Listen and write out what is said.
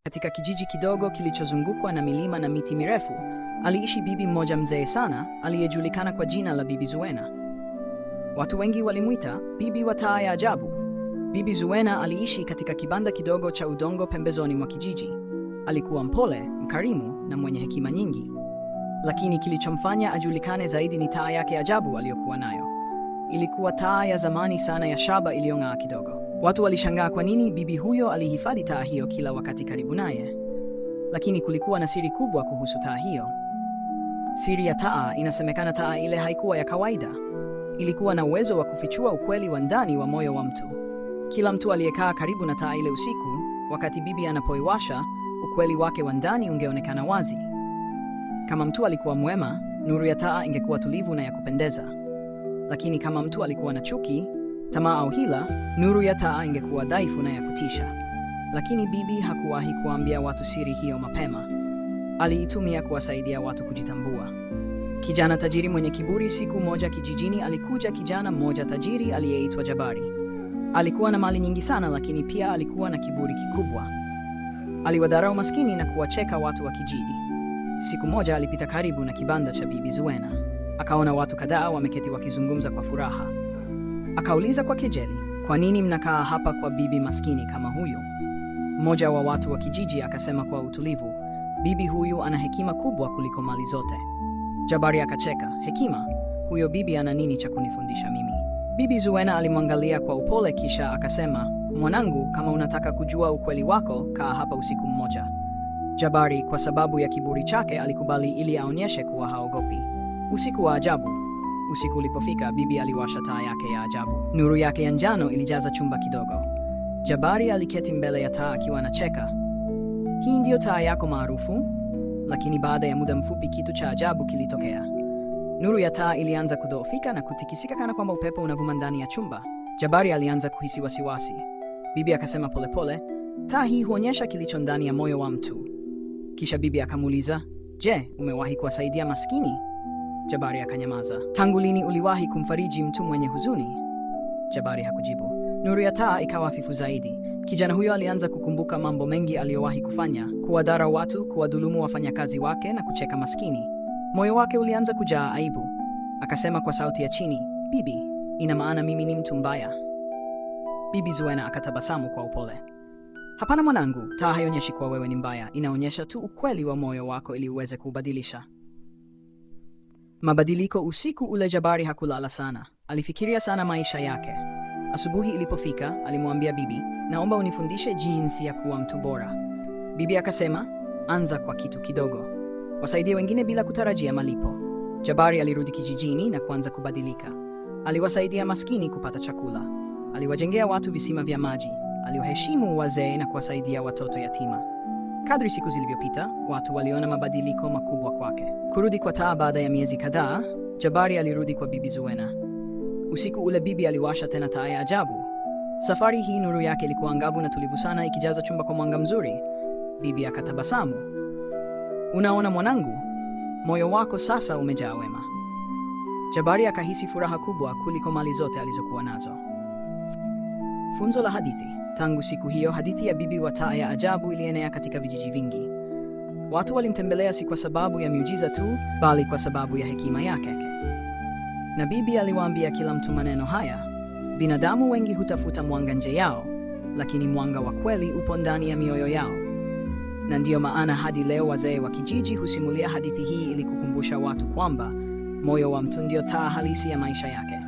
Katika kijiji kidogo kilichozungukwa na milima na miti mirefu, aliishi bibi mmoja mzee sana aliyejulikana kwa jina la Bibi Zuena. Watu wengi walimwita bibi wa taa ya ajabu. Bibi Zuena aliishi katika kibanda kidogo cha udongo pembezoni mwa kijiji. Alikuwa mpole, mkarimu na mwenye hekima nyingi. Lakini kilichomfanya ajulikane zaidi ni taa yake ajabu aliyokuwa nayo. Ilikuwa taa ya zamani sana ya shaba iliyong'aa kidogo. Watu walishangaa kwa nini bibi huyo alihifadhi taa hiyo kila wakati karibu naye. Lakini kulikuwa na siri kubwa kuhusu taa hiyo. Siri ya taa, inasemekana taa ile haikuwa ya kawaida. Ilikuwa na uwezo wa kufichua ukweli wa ndani wa moyo wa mtu. Kila mtu aliyekaa karibu na taa ile usiku, wakati bibi anapoiwasha, ukweli wake wa ndani ungeonekana wazi. Kama mtu alikuwa mwema, nuru ya taa ingekuwa tulivu na ya kupendeza. Lakini kama mtu alikuwa na chuki, tamaa au hila, nuru ya taa ingekuwa dhaifu na ya kutisha. Lakini bibi hakuwahi kuambia watu siri hiyo mapema. Aliitumia kuwasaidia watu kujitambua. Kijana tajiri mwenye kiburi. Siku moja kijijini alikuja kijana mmoja tajiri aliyeitwa Jabari. Alikuwa na mali nyingi sana, lakini pia alikuwa na kiburi kikubwa. Aliwadharau maskini na kuwacheka watu wa kijiji. Siku moja alipita karibu na kibanda cha Bibi Zuena. Akaona watu kadhaa wameketi wakizungumza kwa furaha. Akauliza kwa kejeli, "Kwa nini mnakaa hapa kwa bibi maskini kama huyu?" Mmoja wa watu wa kijiji akasema kwa utulivu, "Bibi huyu ana hekima kubwa kuliko mali zote." Jabari akacheka, "Hekima? Huyo bibi ana nini cha kunifundisha mimi?" Bibi Zuena alimwangalia kwa upole kisha akasema, "Mwanangu, kama unataka kujua ukweli wako, kaa hapa usiku mmoja." Jabari kwa sababu ya kiburi chake alikubali ili aonyeshe kuwa haogopi. Usiku wa ajabu. Usiku ulipofika, bibi aliwasha taa yake ya ajabu. Nuru yake ya njano ilijaza chumba kidogo. Jabari aliketi mbele ya taa akiwa anacheka. "Hii ndiyo taa yako maarufu?" Lakini baada ya muda mfupi kitu cha ajabu kilitokea. Nuru ya taa ilianza kudhoofika na kutikisika kana kwamba upepo unavuma ndani ya chumba. Jabari alianza kuhisi wasiwasi. Bibi akasema polepole, "Taa hii huonyesha kilicho ndani ya moyo wa mtu." Kisha bibi akamuuliza, "Je, umewahi kuwasaidia maskini?" Jabari akanyamaza. "Tangu lini uliwahi kumfariji mtu mwenye huzuni?" Jabari hakujibu. Nuru ya taa ikawa hafifu zaidi. Kijana huyo alianza kukumbuka mambo mengi aliyowahi kufanya: kuwadharau watu, kuwadhulumu wafanyakazi wake na kucheka maskini. Moyo wake ulianza kujaa aibu. Akasema kwa sauti ya chini, "Bibi, ina maana mimi ni mtu mbaya?" Bibi Zuena akatabasamu kwa upole. "Hapana mwanangu, taa haionyeshi kuwa wewe ni mbaya, inaonyesha tu ukweli wa moyo wako ili uweze kubadilisha." Mabadiliko. Usiku ule Jabari hakulala sana. Alifikiria sana maisha yake. Asubuhi ilipofika, alimwambia bibi, "Naomba unifundishe jinsi ya kuwa mtu bora." Bibi akasema, "Anza kwa kitu kidogo. Wasaidie wengine bila kutarajia malipo." Jabari alirudi kijijini na kuanza kubadilika. Aliwasaidia maskini kupata chakula. Aliwajengea watu visima vya maji. Aliwaheshimu wazee na kuwasaidia watoto yatima. Kadri siku zilivyopita, watu waliona mabadiliko makubwa kwake. Kurudi kwa taa. Baada ya miezi kadhaa, Jabari alirudi kwa Bibi Zuena. Usiku ule bibi aliwasha tena taa ya ajabu. Safari hii nuru yake ilikuwa angavu na tulivu sana, ikijaza chumba kwa mwanga mzuri. Bibi akatabasamu. "Unaona mwanangu, moyo wako sasa umejaa wema." Jabari akahisi furaha kubwa kuliko mali zote alizokuwa nazo. Funzo la hadithi. Tangu siku hiyo, hadithi ya bibi wa taa ya ajabu ilienea katika vijiji vingi. Watu walimtembelea si kwa sababu ya miujiza tu, bali kwa sababu ya hekima yake. Na bibi aliwaambia kila mtu maneno haya: binadamu wengi hutafuta mwanga nje yao, lakini mwanga wa kweli upo ndani ya mioyo yao. Na ndiyo maana hadi leo wazee wa kijiji husimulia hadithi hii ili kukumbusha watu kwamba moyo wa mtu ndio taa halisi ya maisha yake.